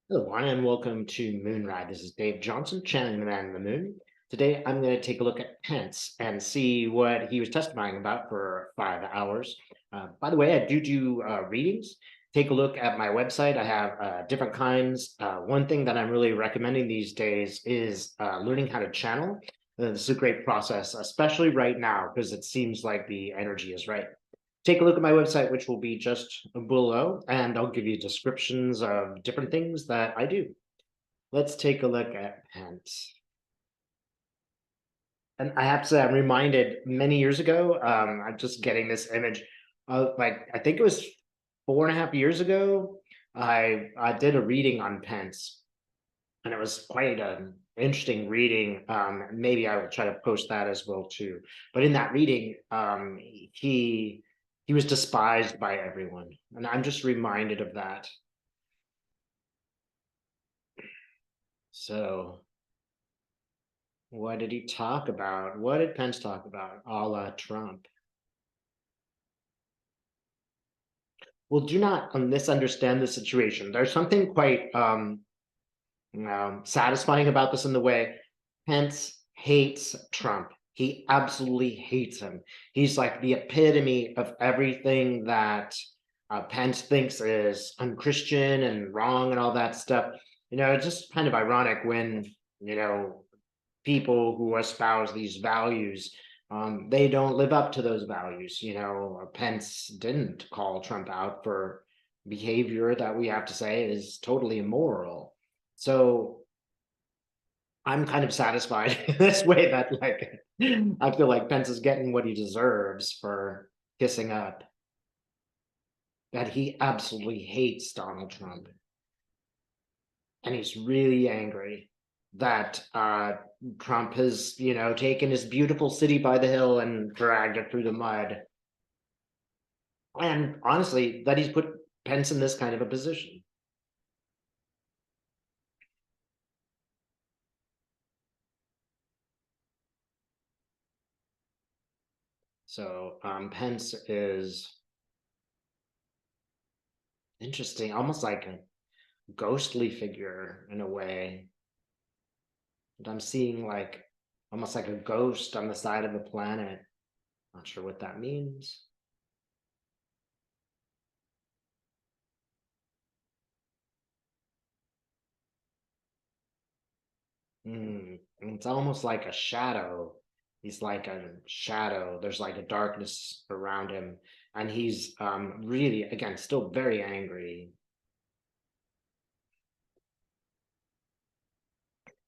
Hello, everyone, and welcome to Moonride. This is Dave Johnson, channeling the man in the moon. Today, I'm going to take a look at Pence and see what he was testifying about for 5 hours. By the way, I do readings. Take a look at my website. I have different kinds. One thing that I'm really recommending these days is learning how to channel. This is a great process, especially right now, because it seems like the energy is right. Take a look at my website, which will be just below, and I'll give you descriptions of different things that I do. Let's take a look at Pence. And I have to say, I'm reminded many years ago, I'm just getting this image of like, I think it was 4.5 years ago, I did a reading on Pence, and it was quite an interesting reading. Maybe I will try to post that as well too. But in that reading, he was despised by everyone, and I'm just reminded of that. So, what did he talk about? What did Pence talk about? A la Trump. Well, do not misunderstand the situation. There's something quite satisfying about this in the way Pence hates Trump. He absolutely hates him. He's like the epitome of everything that Pence thinks is unchristian and wrong and all that stuff. It's just kind of ironic when, you know, people who espouse these values, they don't live up to those values. Pence didn't call Trump out for behavior that we have to say is totally immoral. So I'm kind of satisfied in this way that like I feel like Pence is getting what he deserves for kissing up. That he absolutely hates Donald Trump. And he's really angry that Trump has, taken his beautiful city by the hill and dragged it through the mud. And honestly, that he's put Pence in this kind of a position. So Pence is interesting, almost like a ghostly figure in a way. And I'm seeing like almost like a ghost on the side of the planet. Not sure what that means. It's almost like a shadow. He's like a shadow. There's like a darkness around him. And he's really, again, still very angry.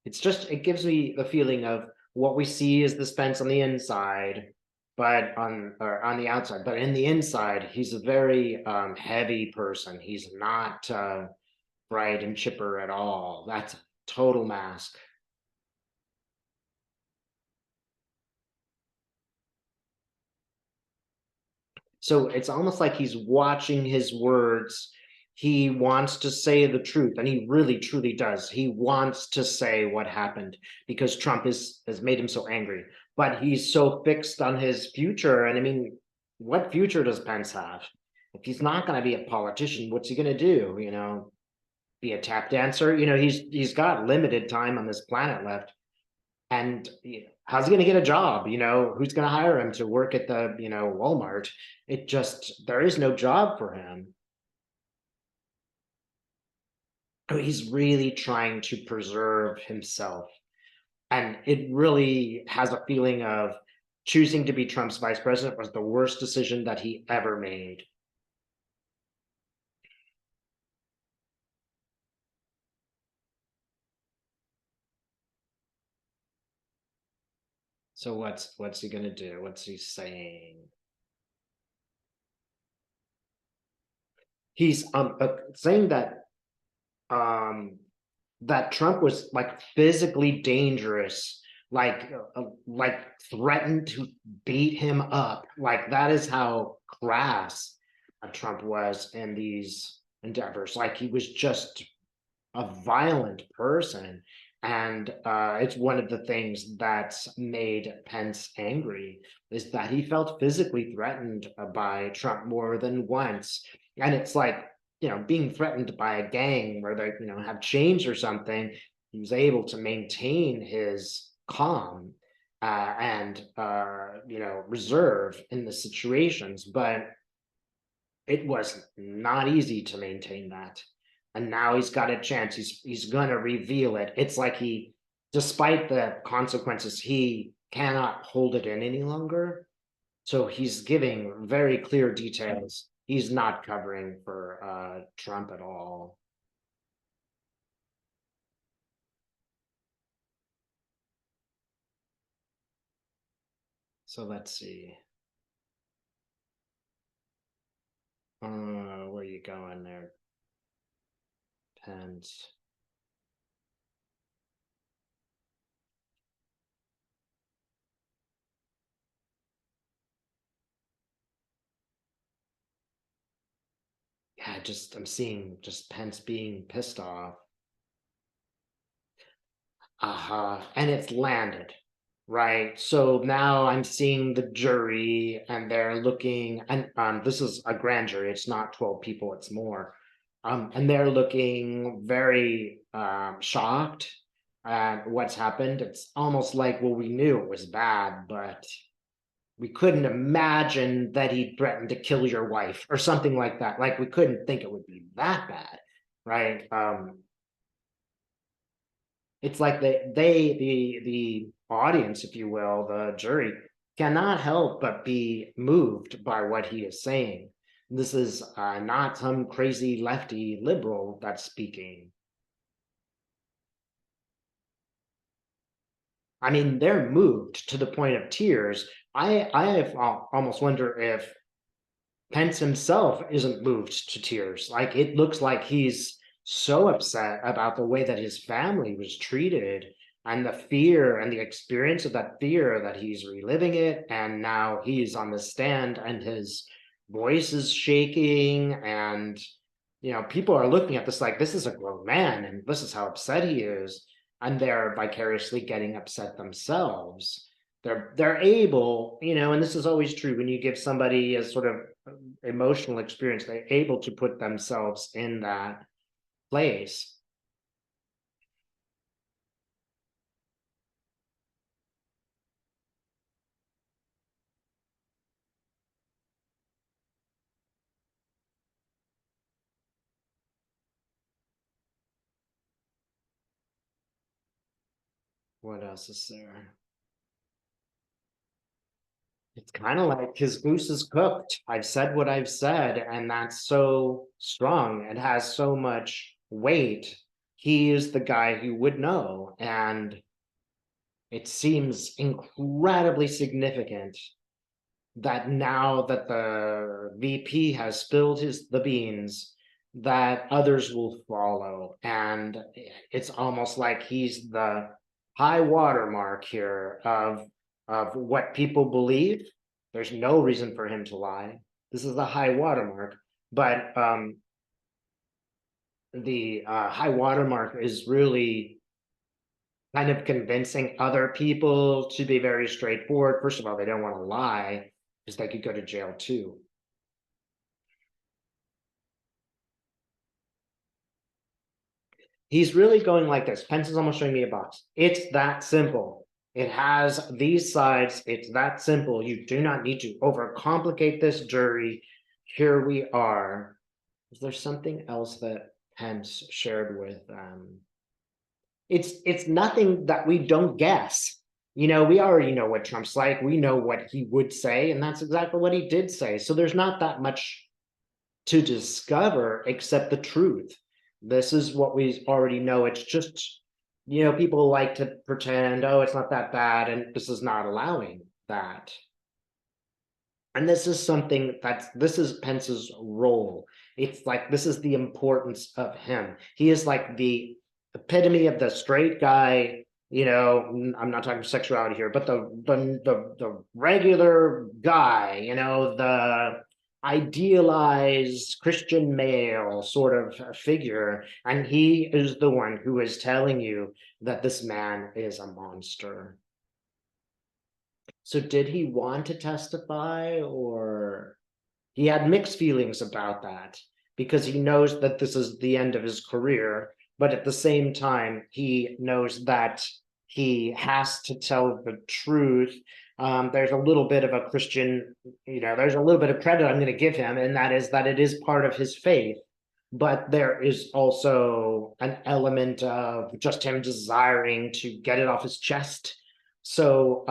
It gives me the feeling of what we see is the Spence on the inside, but on the outside, but in the inside, he's a very heavy person. He's not bright and chipper at all. That's a total mask. So it's almost like he's watching his words. He wants to say the truth, and he really truly does. He wants to say what happened because Trump has made him so angry. But he's so fixed on his future. And I mean, what future does Pence have? If he's not going to be a politician, what's he going to do? Be a tap dancer? He's got limited time on this planet left. And how's he going to get a job? Who's going to hire him to work at the, Walmart? There is no job for him. He's really trying to preserve himself. And it really has a feeling of choosing to be Trump's vice president was the worst decision that he ever made. So what's he going to do? What's he saying? He's saying um that Trump was like physically dangerous, like threatened to beat him up. Like that is how crass Trump was in these endeavors. Like he was just a violent person. And it's one of the things that's made Pence angry is that he felt physically threatened by Trump more than once. And it's like being threatened by a gang where they, have chains or something, he was able to maintain his calm and reserve in the situations, but it was not easy to maintain that. And now he's got a chance. He's gonna reveal it. It's like despite the consequences, he cannot hold it in any longer. So he's giving very clear details. He's not covering for Trump at all. So let's see. Where you going there, Pence? Yeah, I'm seeing just Pence being pissed off. And it's landed, right? So now I'm seeing the jury and they're looking, and this is a grand jury, it's not 12 people, it's more. And they're looking very shocked at what's happened. It's almost like, well, we knew it was bad, but we couldn't imagine that he threatened to kill your wife or something like that. Like we couldn't think it would be that bad, right? It's like the audience, if you will, the jury, cannot help but be moved by what he is saying. This is not some crazy lefty liberal that's speaking. I mean, they're moved to the point of tears. I almost wonder if Pence himself isn't moved to tears. Like it looks like he's so upset about the way that his family was treated and the fear and the experience of that fear that he's reliving it. And now he's on the stand and his voice is shaking. And, people are looking at this like this is a grown man and this is how upset he is. And they're vicariously getting upset themselves. They're able, and this is always true when you give somebody a sort of emotional experience, they're able to put themselves in that place. What else is there? It's kind of like his goose is cooked. I've said what I've said, and that's so strong. It has so much weight. He is the guy who would know, and it seems incredibly significant that now that the VP has spilled the beans, that others will follow. And it's almost like he's the high watermark here of what people believe. There's no reason for him to lie. This is the high watermark. But the high watermark is really kind of convincing other people to be very straightforward. First of all, they don't want to lie because they could go to jail too. He's really going like this. Pence is almost showing me a box. It's that simple. It has these sides. It's that simple. You do not need to overcomplicate this jury. Here we are. Is there something else that Pence shared with it's nothing that we don't guess. We already know what Trump's like. We know what he would say, and that's exactly what he did say. So there's not that much to discover except the truth. This is what we already know. It's just, people like to pretend, oh, it's not that bad, and this is not allowing that. And this is something this is Pence's role. It's like this is the importance of him. He is like the epitome of the straight guy. I'm not talking sexuality here, but the regular guy. The idealized Christian male sort of figure, and he is the one who is telling you that this man is a monster. So did he want to testify, or he had mixed feelings about that because he knows that this is the end of his career. But at the same time, he knows that he has to tell the truth. There's a little bit of a Christian, there's a little bit of credit I'm going to give him, and that is that it is part of his faith. But there is also an element of just him desiring to get it off his chest. So,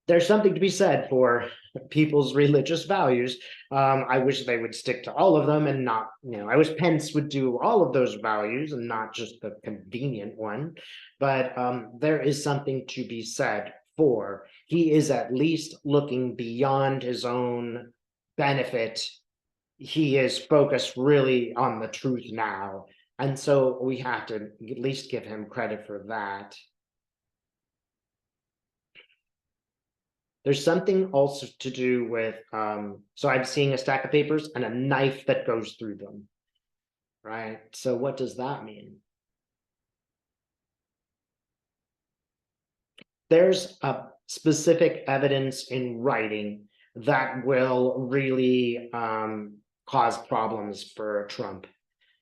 there's something to be said for people's religious values. I wish they would stick to all of them and not, I wish Pence would do all of those values and not just the convenient one. But there is something to be said for he is at least looking beyond his own benefit. He is focused really on the truth now. And so we have to at least give him credit for that. There's something also to do with, so I'm seeing a stack of papers and a knife that goes through them, right? So what does that mean? There's a specific evidence in writing that will really cause problems for Trump.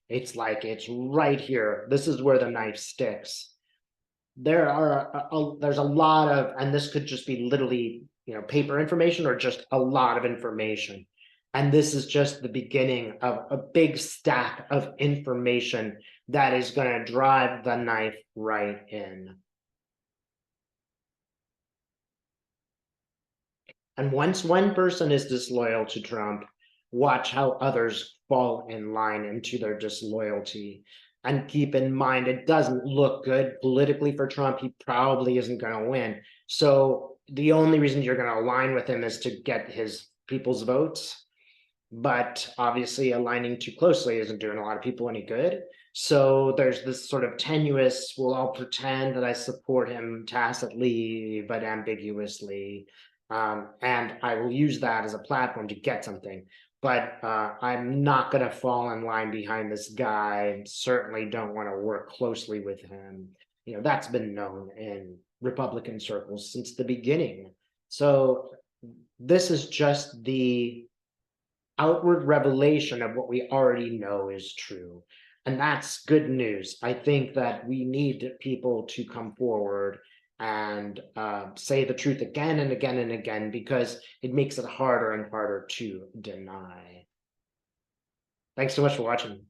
It's like, it's right here. This is where the knife sticks. There's a lot of, and this could just be literally, paper information or just a lot of information. And this is just the beginning of a big stack of information that is going to drive the knife right in. And once one person is disloyal to Trump, watch how others fall in line into their disloyalty. And keep in mind, it doesn't look good politically for Trump. He probably isn't going to win. So the only reason you're going to align with him is to get his people's votes. But obviously aligning too closely isn't doing a lot of people any good. So there's this sort of tenuous, well, I'll pretend that I support him tacitly, but ambiguously. And I will use that as a platform to get something. But I'm not going to fall in line behind this guy. Certainly don't want to work closely with him. That's been known in Republican circles since the beginning. So this is just the outward revelation of what we already know is true. And that's good news. I think that we need people to come forward and say the truth again and again and again, because it makes it harder and harder to deny. Thanks so much for watching.